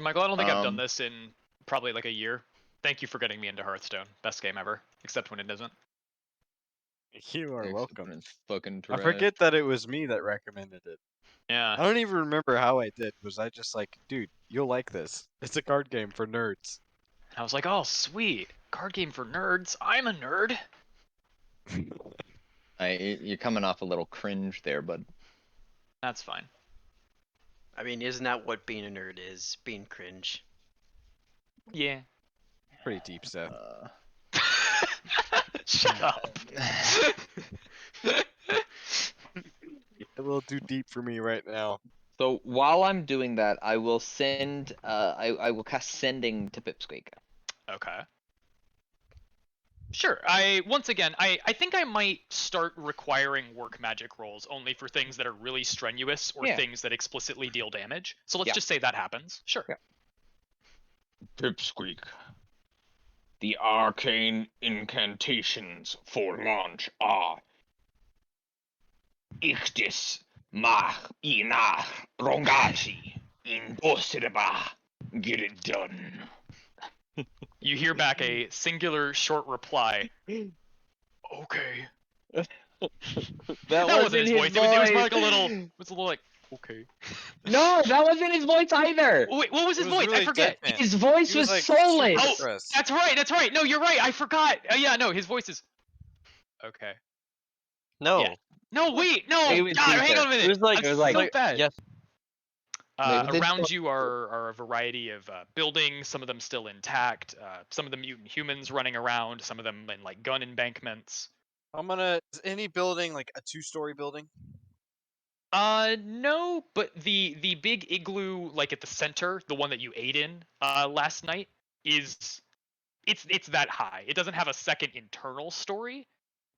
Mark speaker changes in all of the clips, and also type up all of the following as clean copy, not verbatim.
Speaker 1: Michael, I don't think I've done
Speaker 2: Um,
Speaker 1: this in probably like a year. Thank you for getting me into Hearthstone. Best game ever, except when it isn't.
Speaker 3: You are welcome.
Speaker 2: It's fucking
Speaker 3: I
Speaker 2: trash.
Speaker 3: forget that it was me that recommended it.
Speaker 1: Yeah.
Speaker 3: I don't even remember how I did. Was I just like, dude, you'll like this. It's a card game for nerds.
Speaker 1: I was like, oh, sweet. Card game for nerds. I'm a nerd.
Speaker 2: You're coming off a little cringe there, bud.
Speaker 1: That's fine.
Speaker 4: I mean, isn't that what being a nerd is? Being cringe.
Speaker 1: Yeah.
Speaker 3: Pretty deep stuff.
Speaker 1: Shut up.
Speaker 3: A little too deep for me right now.
Speaker 2: So while I'm doing that, I will send. I will cast sending to Pipsqueak.
Speaker 1: Okay. Sure. Once again, I think I might start requiring work magic rolls only for things that are really strenuous or
Speaker 2: Yeah.
Speaker 1: things that explicitly deal damage. So let's
Speaker 2: Yeah.
Speaker 1: just say that happens. Sure.
Speaker 2: Yeah.
Speaker 5: Pipsqueak. The arcane incantations for launch are Ichtis Mach Ina Rongashi Impossible. Get it done.
Speaker 1: You hear back a singular short reply. Okay. That wasn't his voice. It was more like a little. It was a little like, okay.
Speaker 2: No, that wasn't his voice either.
Speaker 1: Wait, what was his voice?
Speaker 3: really
Speaker 1: I forget.
Speaker 3: deadpan.
Speaker 2: His voice
Speaker 3: He was,
Speaker 2: was
Speaker 3: like,
Speaker 2: soulless.
Speaker 3: super
Speaker 1: Oh,
Speaker 3: stressed.
Speaker 1: That's right. That's right. No, you're right. I forgot. Yeah, no, his voice is. Okay.
Speaker 4: No.
Speaker 1: Yeah. No, wait, no.
Speaker 2: It was
Speaker 1: God, hang
Speaker 2: deeper.
Speaker 1: on a minute.
Speaker 2: It was like-
Speaker 1: I'm
Speaker 2: it was like-
Speaker 1: so bad.
Speaker 4: Yes.
Speaker 2: Maybe they
Speaker 1: Around
Speaker 2: don't-
Speaker 1: you are a variety of buildings. Some of them still intact. Some of the mutant humans running around. Some of them in like gun embankments.
Speaker 3: Is any building like a 2-story building?
Speaker 1: No, but the big igloo like at the center, the one that you ate in last night, it's that high. It doesn't have a second internal story,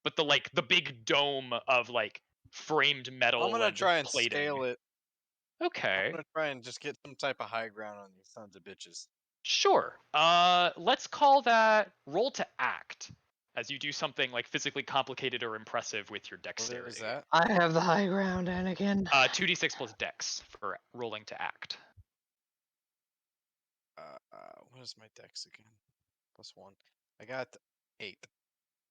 Speaker 1: but the big dome of like framed metal.
Speaker 3: I'm gonna try and
Speaker 1: plating.
Speaker 3: scale it.
Speaker 1: Okay.
Speaker 3: I'm gonna try and just get some type of high ground on these sons of bitches.
Speaker 1: Sure. Let's call that roll to act, as you do something like physically complicated or impressive with your
Speaker 3: What
Speaker 1: dexterity.
Speaker 3: is that?
Speaker 2: I have the high ground, Anakin.
Speaker 1: 2d6 plus dex for rolling to act.
Speaker 3: What is my dex again? +1. I got 8.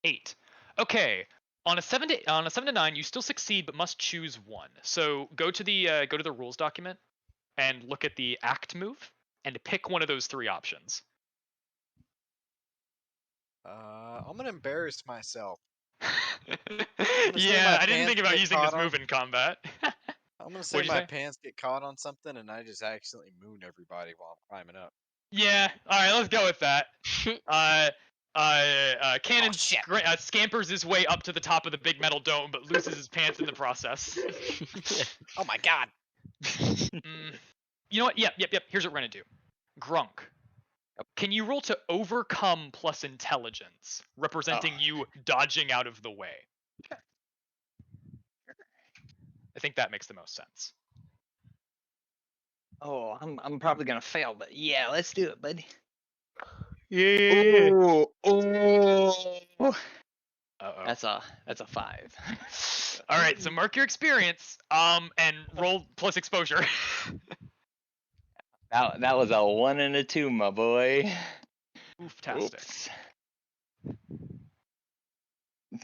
Speaker 1: 8. Okay. On a 7 to 9, you still succeed, but must choose one. So go to the rules document and look at the act move and pick one of those 3 options.
Speaker 3: I'm gonna embarrass myself.
Speaker 1: Yeah,
Speaker 3: my
Speaker 1: I didn't
Speaker 3: pants
Speaker 1: think about
Speaker 3: get
Speaker 1: using this
Speaker 3: caught on-
Speaker 1: move in combat.
Speaker 3: I'm gonna say
Speaker 1: What'd you
Speaker 3: my
Speaker 1: say?
Speaker 3: pants get caught on something and I just accidentally moon everybody while I'm climbing up.
Speaker 1: Yeah. All right, let's go with that. Cannon
Speaker 3: shit.
Speaker 1: scampers his way up to the top of the big metal dome, but loses his pants in the process.
Speaker 3: Oh my god!
Speaker 1: You know what? Yep. Here's what we're gonna do. Grunk. Can you roll to overcome plus intelligence, representing you dodging out of the way? I think that makes the most sense.
Speaker 2: Oh, I'm probably gonna fail, but yeah, let's do it, buddy.
Speaker 1: Yeah.
Speaker 2: Oh.
Speaker 1: Uh-oh.
Speaker 2: That's a 5.
Speaker 1: All right, so mark your experience, and roll plus exposure.
Speaker 2: That was a 1 and a 2, my boy.
Speaker 1: Ooftastic.
Speaker 2: Oops.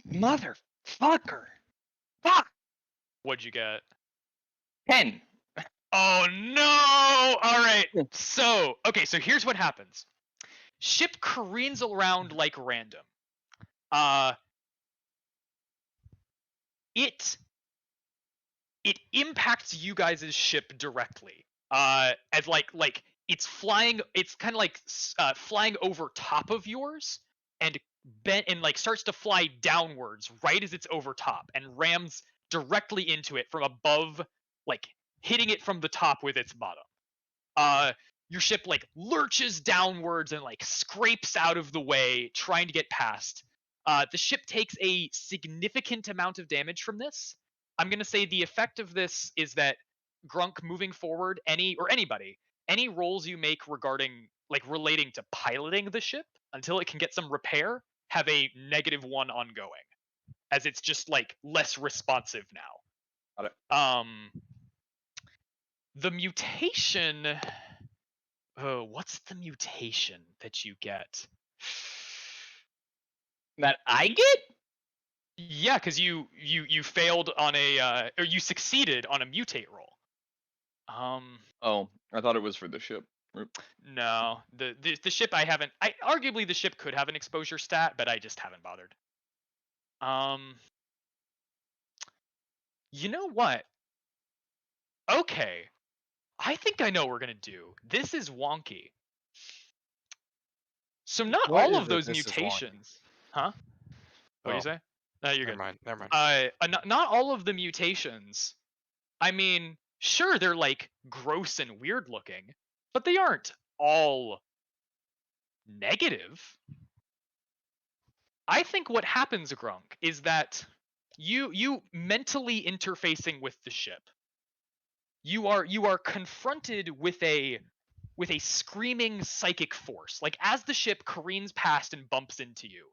Speaker 2: Motherfucker. Fuck.
Speaker 1: What'd you get?
Speaker 2: 10.
Speaker 1: Oh no! All right. So here's what happens. Ship careens around like random. It impacts you guys' ship directly. As like it's flying. It's kind of like flying over top of yours and bent and like starts to fly downwards right as it's over top and rams directly into it from above, like hitting it from the top with its bottom. Your ship like lurches downwards and like scrapes out of the way, trying to get past. The ship takes a significant amount of damage from this. I'm gonna say the effect of this is that Grunk moving forward, any rolls you make regarding like relating to piloting the ship until it can get some repair have a -1 ongoing, as it's just like less responsive now.
Speaker 2: Got it.
Speaker 1: The mutation. Oh, what's the mutation that you get?
Speaker 2: That I get?
Speaker 1: Yeah, because you failed on a or you succeeded on a mutate roll.
Speaker 5: Oh, I thought it was for the ship.
Speaker 1: No, the ship I haven't. I arguably the ship could have an exposure stat, but I just haven't bothered. You know what? Okay, I think I know what we're gonna do. This is wonky. So not
Speaker 3: What
Speaker 1: all
Speaker 3: is
Speaker 1: of
Speaker 3: it?
Speaker 1: those
Speaker 3: This is wonky.
Speaker 1: mutations, huh? What do you
Speaker 3: Oh,
Speaker 1: say? No, you're
Speaker 3: never
Speaker 1: good.
Speaker 3: mind. Never mind.
Speaker 1: Not all of the mutations. I mean, sure, they're like gross and weird looking, but they aren't all negative. I think what happens, Grunk, is that you mentally interfacing with the ship. You are confronted with a screaming psychic force. Like as the ship careens past and bumps into you,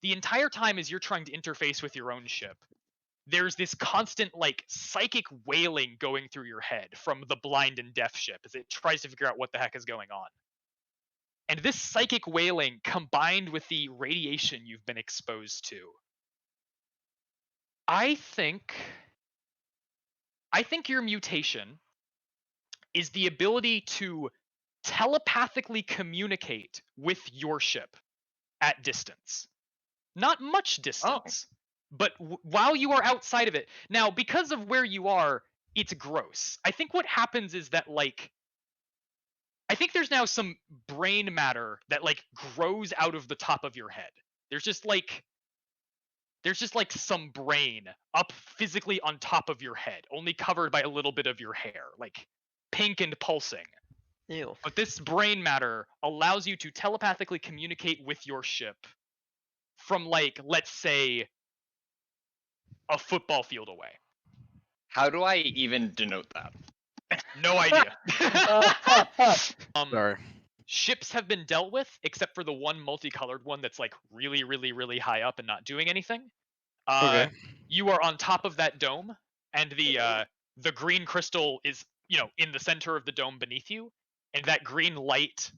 Speaker 1: the entire time as you're trying to interface with your own ship, there's this constant like psychic wailing going through your head from the blind and deaf ship as it tries to figure out what the heck is going on. And this psychic wailing combined with the radiation you've been exposed to, I think your mutation is the ability to telepathically communicate with your ship at distance. Not much distance, but while you are outside of it. Now, because of where you are, it's gross. I think what happens is that like I think there's now some brain matter that like grows out of the top of your head. There's just like some brain up physically on top of your head, only covered by a little bit of your hair, like pink and pulsing.
Speaker 4: Ew.
Speaker 1: But this brain matter allows you to telepathically communicate with your ship from like, let's say, a football field away.
Speaker 5: How do I even denote that?
Speaker 1: No idea.
Speaker 3: Sorry.
Speaker 1: Ships have been dealt with, except for the one multicolored one that's like really, really, really high up and not doing anything.
Speaker 3: Okay.
Speaker 1: You are on top of that dome, and the green crystal is in the center of the dome beneath you, and that green light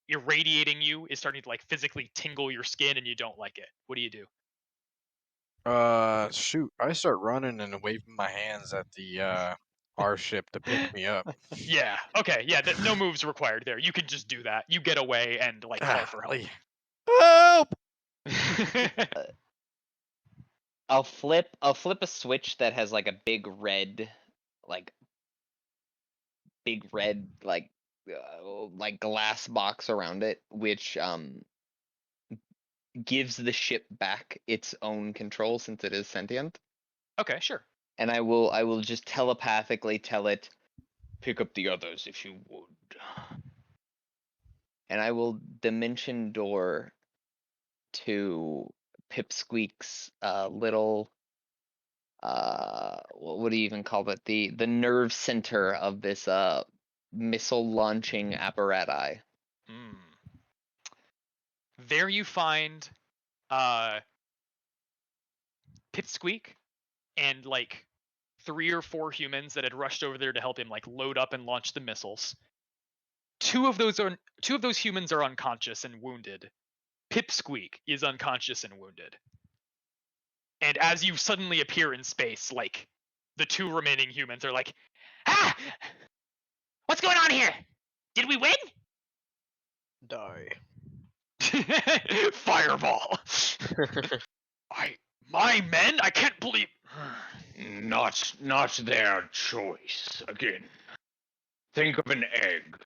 Speaker 1: irradiating you is starting to like physically tingle your skin, and you don't like it. What do you do?
Speaker 3: Shoot. I start running and waving my hands at the our ship to pick me up.
Speaker 1: Yeah. Okay. Yeah. No moves required there. You can just do that. You get away and like call for help.
Speaker 3: Help!
Speaker 2: I'll flip a switch that has like a big red like glass box around it, which gives the ship back its own control since it is sentient.
Speaker 1: Okay. Sure.
Speaker 2: And I will just telepathically tell it, pick up the others if you would. And I will dimension door to Pipsqueak's little what do you even call it? The nerve center of this missile launching apparatus.
Speaker 1: There you find Pipsqueak and like 3 or 4 humans that had rushed over there to help him like load up and launch the missiles. Two of those humans are unconscious and wounded. Pipsqueak is unconscious and wounded. And as you suddenly appear in space, like the 2 remaining humans are like, "Ah! What's going on here? Did we win?"
Speaker 4: Die.
Speaker 1: Fireball. My men? I can't believe.
Speaker 5: Not their choice. Again, think of an egg.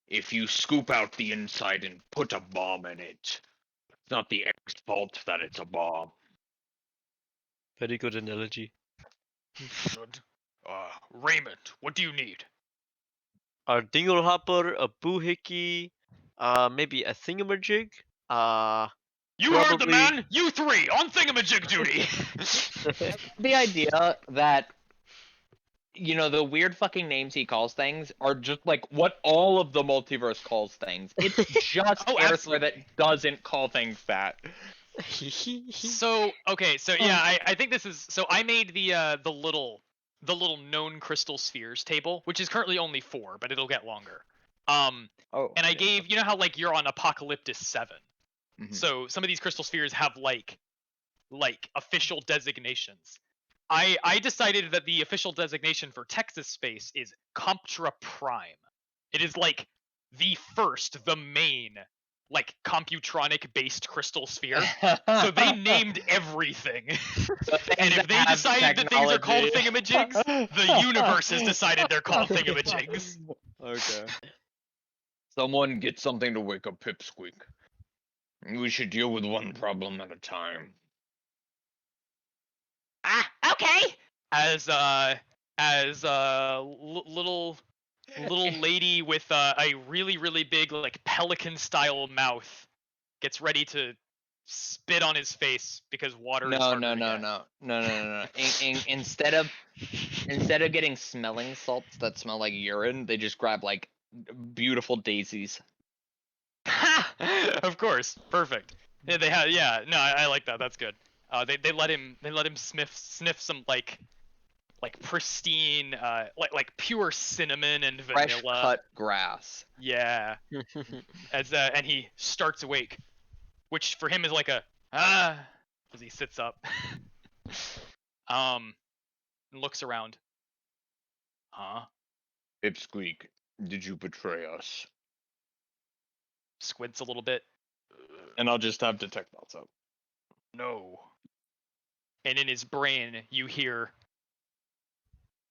Speaker 5: If you scoop out the inside and put a bomb in it, it's not the egg's fault that it's a bomb.
Speaker 6: Very good analogy.
Speaker 1: Good. Raymond, what do you need?
Speaker 6: A dinglehopper, a doohickey, maybe a thingamajig.
Speaker 1: You heard the
Speaker 6: Probably-
Speaker 1: man. You 3 on thingamajig duty.
Speaker 2: The idea that the weird fucking names he calls things are just like what all of the multiverse calls things. It's just
Speaker 1: Oh,
Speaker 2: Airthra that doesn't call things that.
Speaker 1: So okay, so yeah, I think this is so I made the little known crystal spheres table, which is currently only 4, but it'll get longer.
Speaker 2: Oh.
Speaker 1: And I
Speaker 2: didn't
Speaker 1: gave, you know how like you're on Apocalyptus 7.
Speaker 2: know. Mhm.
Speaker 1: So some of these crystal spheres have like official designations. I decided that the official designation for Texas space is Comptra Prime. It is like the first, the main, like computronic based crystal sphere. So they named everything. And if they decided that things are called thingamajigs, the universe has decided they're called thingamajigs.
Speaker 2: Okay.
Speaker 5: Someone get something to wake up Pipsqueak. We should deal with one problem at a time.
Speaker 1: Okay. Little lady with a really big like pelican style mouth gets ready to spit on his face because water is
Speaker 2: No,
Speaker 1: harder
Speaker 2: no,
Speaker 1: to
Speaker 2: no,
Speaker 1: get.
Speaker 2: no, no, no, no, no. Instead of getting smelling salts that smell like urine, they just grab like beautiful daisies.
Speaker 1: Of course, perfect. Yeah, they have. Yeah, no, I like that. That's good. They let him sniff some like pristine like pure cinnamon and
Speaker 2: Fresh
Speaker 1: vanilla.
Speaker 2: cut grass.
Speaker 1: Yeah. And he starts awake, which for him is like a as he sits up. And looks around. Huh?
Speaker 5: Pipsqueak, did you betray us?
Speaker 1: Squints a little bit.
Speaker 2: And I'll just have detect thoughts up.
Speaker 1: No. And in his brain, you hear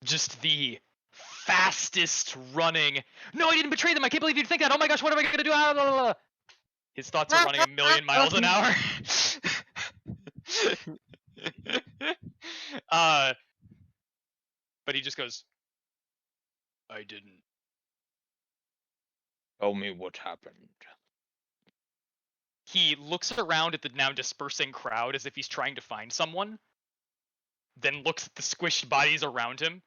Speaker 1: just the fastest running. No, I didn't betray them. I can't believe you'd think that. Oh my gosh, what am I gonna do? Ah, blah, blah, blah. His thoughts are running 1,000,000 miles an hour. But he just goes, I didn't.
Speaker 5: Tell me what happened.
Speaker 1: He looks around at the now dispersing crowd as if he's trying to find someone, then looks at the squished bodies around him,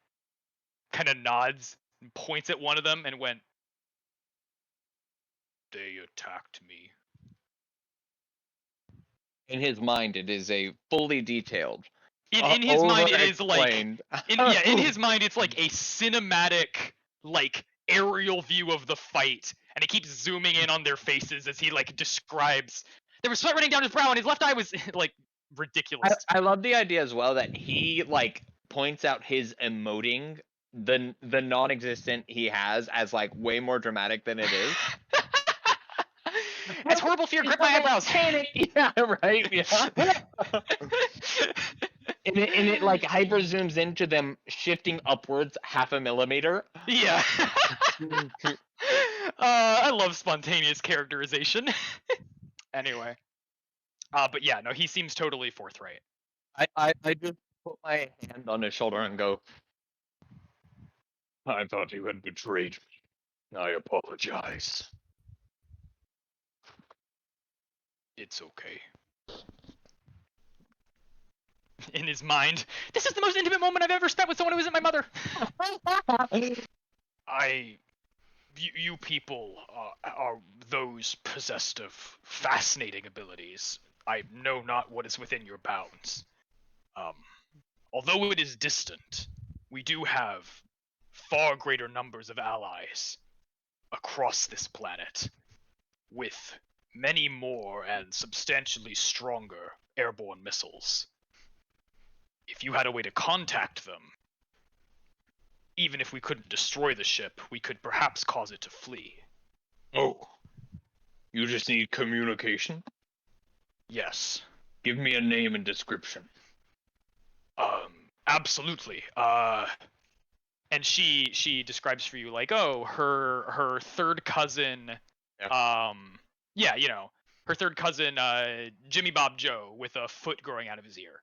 Speaker 1: kind of nods, and points at one of them, and went, They attacked me.
Speaker 2: In his mind, it is a fully detailed.
Speaker 1: In his mind, it is like
Speaker 2: over-explained.
Speaker 1: in his mind, it's like a cinematic, like aerial view of the fight, and he keeps zooming in on their faces as he like describes. There was sweat running down his brow, and his left eye was like ridiculous.
Speaker 2: I love the idea as well that he like points out his emoting, the non-existent he has, as like way more dramatic than it is.
Speaker 1: As horrible fear grip my eyebrows.
Speaker 2: Panic. Yeah, right. Yeah. and it like hyper zooms into them shifting upwards 0.5 millimeter.
Speaker 1: Yeah. I love spontaneous characterization. Anyway. But yeah, no, he seems totally forthright.
Speaker 2: I just put my hand on his shoulder and go,
Speaker 5: I thought you had betrayed me. I apologize.
Speaker 1: It's okay. In his mind, this is the most intimate moment I've ever spent with someone who isn't my mother. You people are those possessed of fascinating abilities. I know not what is within your bounds. Although it is distant, we do have far greater numbers of allies across this planet, with many more and substantially stronger airborne missiles. If you had a way to contact them, even if we couldn't destroy the ship, we could perhaps cause it to flee.
Speaker 5: Oh. You just need communication?
Speaker 1: Yes.
Speaker 5: Give me a name and description.
Speaker 1: Absolutely. And she describes for you like, oh, her third cousin, yeah, you know, her third cousin, Jimmy Bob Joe, with a foot growing out of his ear.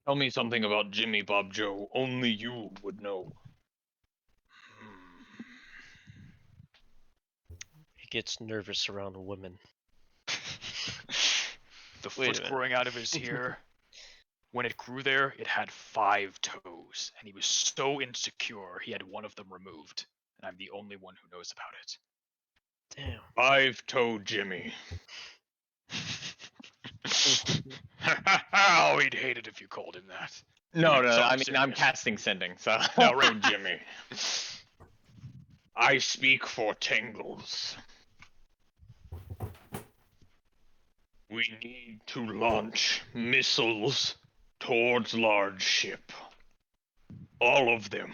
Speaker 5: Tell me something about Jimmy Bob Joe only you would know.
Speaker 6: He gets nervous around women.
Speaker 1: The
Speaker 6: Wait a
Speaker 1: foot
Speaker 6: minute.
Speaker 1: growing out of his ear. When it grew there, it had 5 toes, and he was so insecure he had one of them removed. And I'm the only one who knows about it.
Speaker 6: Damn.
Speaker 5: 5-toe Jimmy.
Speaker 1: Oh, he'd hate it if you called him that.
Speaker 2: no,
Speaker 1: So
Speaker 2: I mean I'm
Speaker 1: serious.
Speaker 2: casting sending, so
Speaker 1: No, right.
Speaker 5: Jimmy. I speak for Tangles. We need to launch missiles towards large ship. All of them.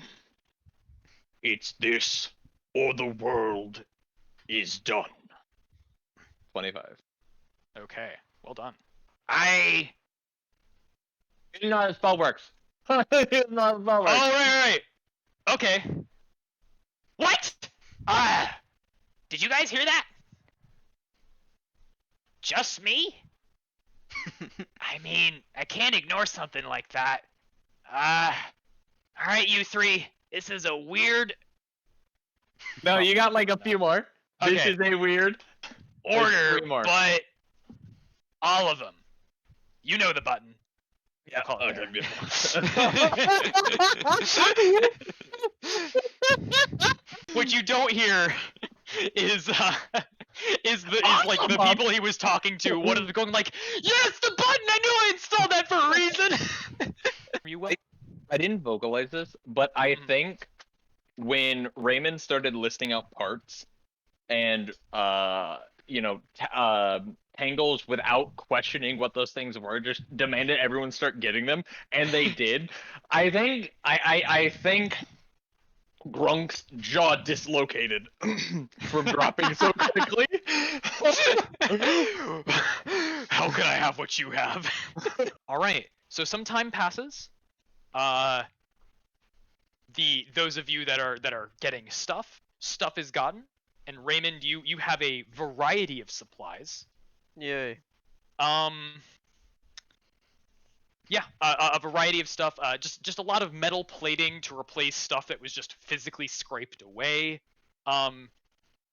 Speaker 5: It's this, or the world is done.
Speaker 2: 25.
Speaker 1: Okay, well done.
Speaker 2: You know how the spell works. You know how the spell
Speaker 1: Oh,
Speaker 2: works.
Speaker 1: right. Okay. What? Did you guys hear that? Just me? I mean, I can't ignore something like that. Alright, you three. This is a weird
Speaker 2: No, you got like a few more. This
Speaker 1: Okay.
Speaker 2: is a weird
Speaker 1: order,
Speaker 2: three more.
Speaker 1: but all of them. You know the button.
Speaker 2: Yeah,
Speaker 1: Call it
Speaker 2: okay,
Speaker 1: there. What you don't hear is like the
Speaker 2: Awesome.
Speaker 1: people he was talking to. One of them going like, "Yes, the button! I knew I installed that for a reason." You will.
Speaker 2: I didn't vocalize this, but I
Speaker 1: Mhm.
Speaker 2: think when Raymond started listing out parts and Tangles without questioning what those things were, just demanded everyone start getting them, and they did. I think Grunk's jaw dislocated from dropping so quickly.
Speaker 1: How can I have what you have? All right. So some time passes. Those of you that are getting stuff is gotten, and Raymond, you have a variety of supplies.
Speaker 4: Yay.
Speaker 1: Yeah, a variety of stuff. Just a lot of metal plating to replace stuff that was just physically scraped away.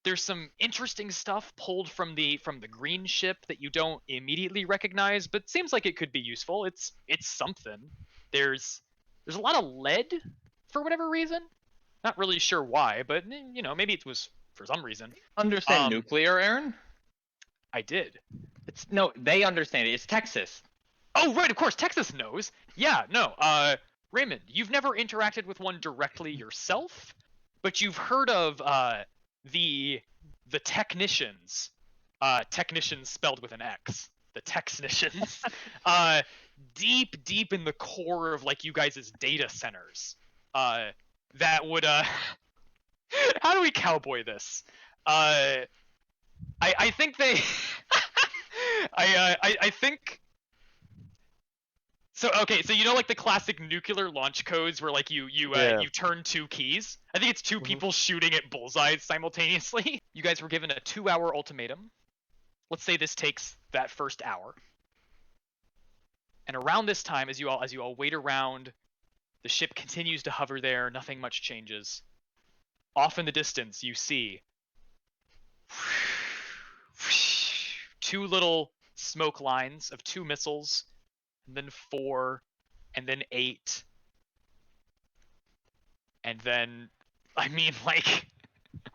Speaker 1: There's some interesting stuff pulled from the green ship that you don't immediately recognize, but seems like it could be useful. It's something. There's a lot of lead for whatever reason. Not really sure why, but maybe it was for some reason.
Speaker 2: Understand nuclear, Aaron?
Speaker 1: I did.
Speaker 2: They understand it. It's Texas.
Speaker 1: Oh, right, of course, Texas knows. Yeah, no, Raymond, you've never interacted with one directly yourself, but you've heard of, the technicians, technicians spelled with an X, the technicians, deep in the core of, like, you guys' data centers, that would, how do we cowboy this? I think they, I think... So okay, so like the classic nuclear launch codes where like you turn two keys. I think it's two people shooting at bullseyes simultaneously. You guys were given a 2-hour ultimatum. Let's say this takes that first hour. And around this time, as you all wait around, the ship continues to hover there. Nothing much changes. Off in the distance, you see two little smoke lines of 2 missiles. And then 4, and then 8, and then, I mean, like,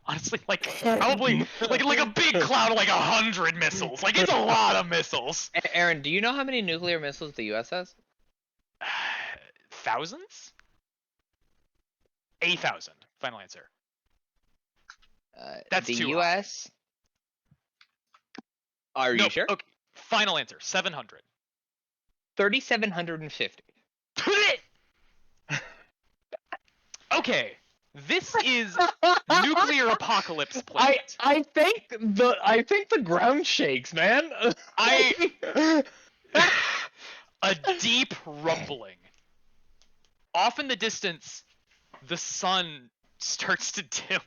Speaker 1: honestly, like, probably, like a big cloud of, like, 100 missiles. Like, it's a lot of missiles.
Speaker 2: Aaron, do you know how many nuclear missiles the U.S. has?
Speaker 1: Thousands? 8,000. Final answer. That's
Speaker 2: the
Speaker 1: too
Speaker 2: U.S. Are you sure?
Speaker 1: Okay. Final answer. 700.
Speaker 2: 3,750.
Speaker 1: Okay, this is nuclear apocalypse planet.
Speaker 2: I think the ground shakes, man.
Speaker 1: A deep rumbling. Off in the distance, the sun starts to dim.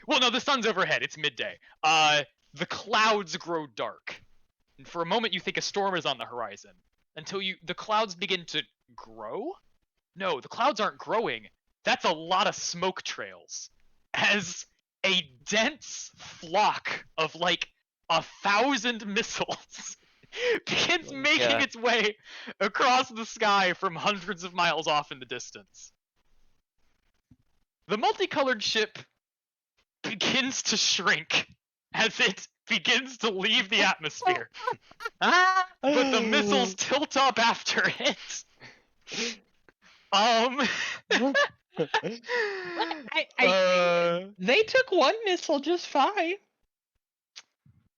Speaker 1: Well, no, the sun's overhead. It's midday. The clouds grow dark. And for a moment, you think a storm is on the horizon. Until the clouds begin to grow? No, the clouds aren't growing. That's a lot of smoke trails. As a dense flock of like 1,000 missiles begins making its way across the sky from hundreds of miles off in the distance. The multicolored ship begins to shrink as it begins to leave the atmosphere. But the missiles tilt up after it.
Speaker 2: They took one missile just fine.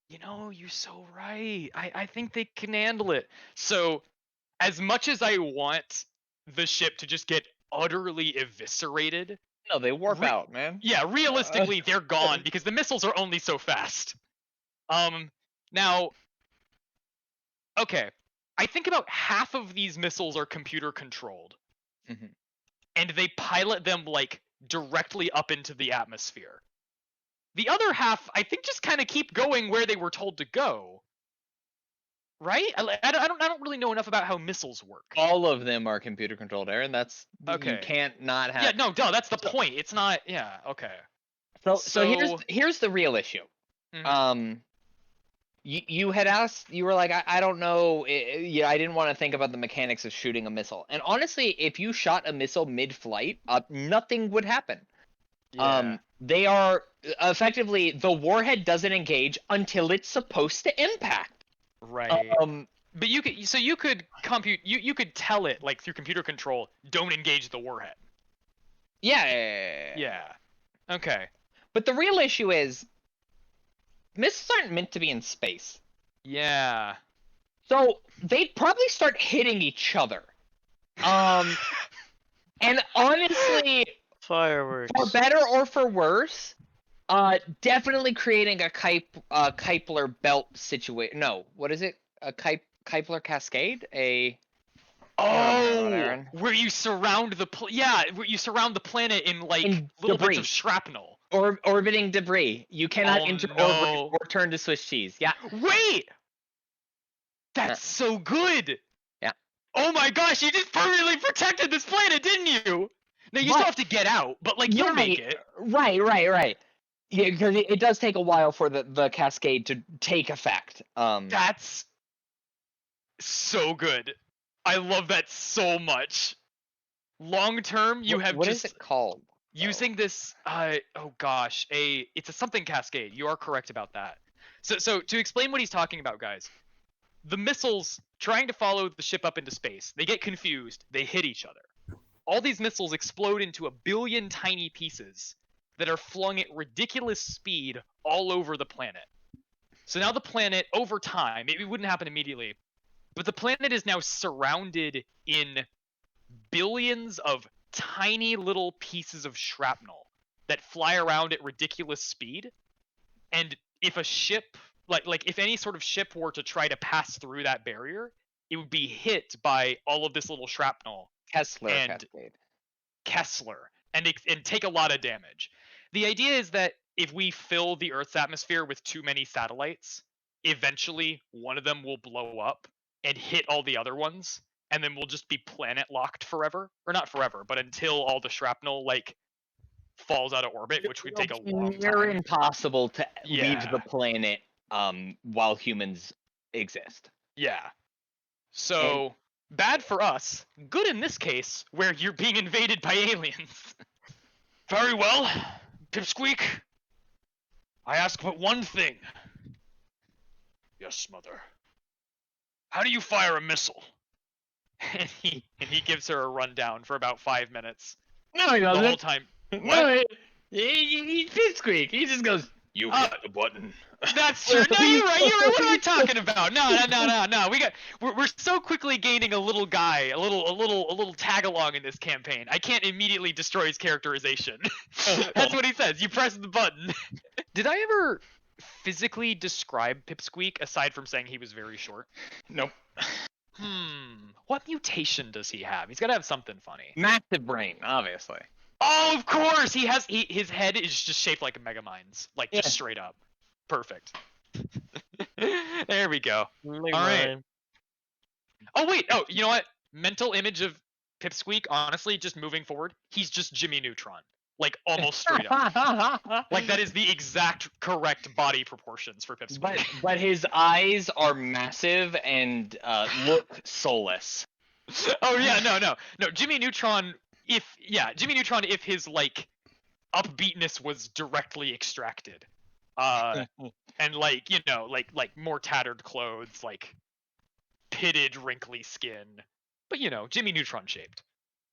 Speaker 1: You know, you're so right. I think they can handle it. So, as much as I want the ship to just get utterly eviscerated,
Speaker 2: No, they warp out, man.
Speaker 1: yeah, realistically, they're gone because the missiles are only so fast. Now, okay, I think about half of these missiles are computer controlled,
Speaker 2: Mhm.
Speaker 1: and they pilot them like directly up into the atmosphere. The other half, I think, just kind of keep going where they were told to go. Right? I don't really know enough about how missiles work.
Speaker 2: All of them are computer controlled, Aaron. That's you
Speaker 1: Okay.
Speaker 2: can't not have.
Speaker 1: Yeah, no, duh, that's the point. It's not. Yeah, okay.
Speaker 2: So here's the real issue.
Speaker 1: Mhm.
Speaker 2: You had asked, you were like, I don't know, yeah, I didn't want to think about the mechanics of shooting a missile. And honestly, if you shot a missile mid-flight, nothing would happen.
Speaker 1: Yeah.
Speaker 2: They are effectively the warhead doesn't engage until it's supposed to impact.
Speaker 1: Right. But you could compute you could tell it like through computer control, don't engage the warhead.
Speaker 2: Yeah.
Speaker 1: Yeah. Okay.
Speaker 2: But the real issue is missiles aren't meant to be in space.
Speaker 1: Yeah.
Speaker 2: So they'd probably start hitting each other. And honestly,
Speaker 6: Fireworks.
Speaker 2: for better or for worse, definitely creating a Kepler belt situation. No, what is it? A Kepler cascade?
Speaker 1: Oh, where you surround the where you surround the planet in like
Speaker 2: In
Speaker 1: little bits
Speaker 2: debris.
Speaker 1: of shrapnel.
Speaker 2: Orbiting debris. You cannot
Speaker 1: Oh,
Speaker 2: enter
Speaker 1: no.
Speaker 2: orbit or turn to Swiss cheese. Yeah.
Speaker 1: Wait! That's so good!
Speaker 2: Yeah.
Speaker 1: Oh my gosh, you just permanently protected this planet, didn't you? Now you still have to get out, but like you'll make it.
Speaker 2: Right. Yeah, because it does take a while for the cascade to take effect.
Speaker 1: That's so good. I love that so much. Long term, you have
Speaker 2: what
Speaker 1: just
Speaker 2: is it called?
Speaker 1: using this. Oh gosh, it's a something cascade. You are correct about that. So to explain what he's talking about, guys, the missiles trying to follow the ship up into space, they get confused. They hit each other. All these missiles explode into a billion tiny pieces that are flung at ridiculous speed all over the planet. So now the planet, over time, it wouldn't happen immediately, but the planet is now surrounded in billions of tiny little pieces of shrapnel that fly around at ridiculous speed. And if a ship, like if any sort of ship were to try to pass through that barrier, it would be hit by all of this little shrapnel
Speaker 2: Kessler
Speaker 1: and
Speaker 2: cascade.
Speaker 1: Kessler and take a lot of damage. The idea is that if we fill the Earth's atmosphere with too many satellites, eventually one of them will blow up and hit all the other ones, and then we'll just be planet locked forever, or not forever, but until all the shrapnel like falls out of orbit, which would take a long
Speaker 2: Near
Speaker 1: time.
Speaker 2: impossible to leave
Speaker 1: Yeah.
Speaker 2: the planet while humans exist.
Speaker 1: Yeah. So bad for us, good in this case, where you're being invaded by aliens. Very well, Pipsqueak. I ask but one thing. Yes, mother. How do you fire a missile? and he gives her a rundown for about 5 minutes.
Speaker 2: No, he
Speaker 1: The
Speaker 2: doesn't.
Speaker 1: whole time.
Speaker 2: No, he's Pipsqueak. He just goes,
Speaker 5: You hit the button.
Speaker 1: That's true. No, you're right. What am I talking about? No. We're so quickly gaining a little guy, a little tag along in this campaign. I can't immediately destroy his characterization. That's what he says. You press the button. Did I ever physically describe Pipsqueak aside from saying he was very short?
Speaker 5: Nope.
Speaker 1: What mutation does he have? He's got to have something funny.
Speaker 2: massive brain, obviously.
Speaker 1: Oh, of course. His head is just shaped like a Megamind's, like just straight up. Perfect. There we go. All right. Oh wait. Oh, you know what? Mental image of Pipsqueak. Honestly, just moving forward, he's just Jimmy Neutron, like almost straight up. Like that is the exact correct body proportions for Pipsqueak.
Speaker 2: But his eyes are massive and look soulless.
Speaker 1: Oh yeah, no. Jimmy Neutron. If his like upbeatness was directly extracted, and like like more tattered clothes, like pitted, wrinkly skin, but Jimmy Neutron shaped.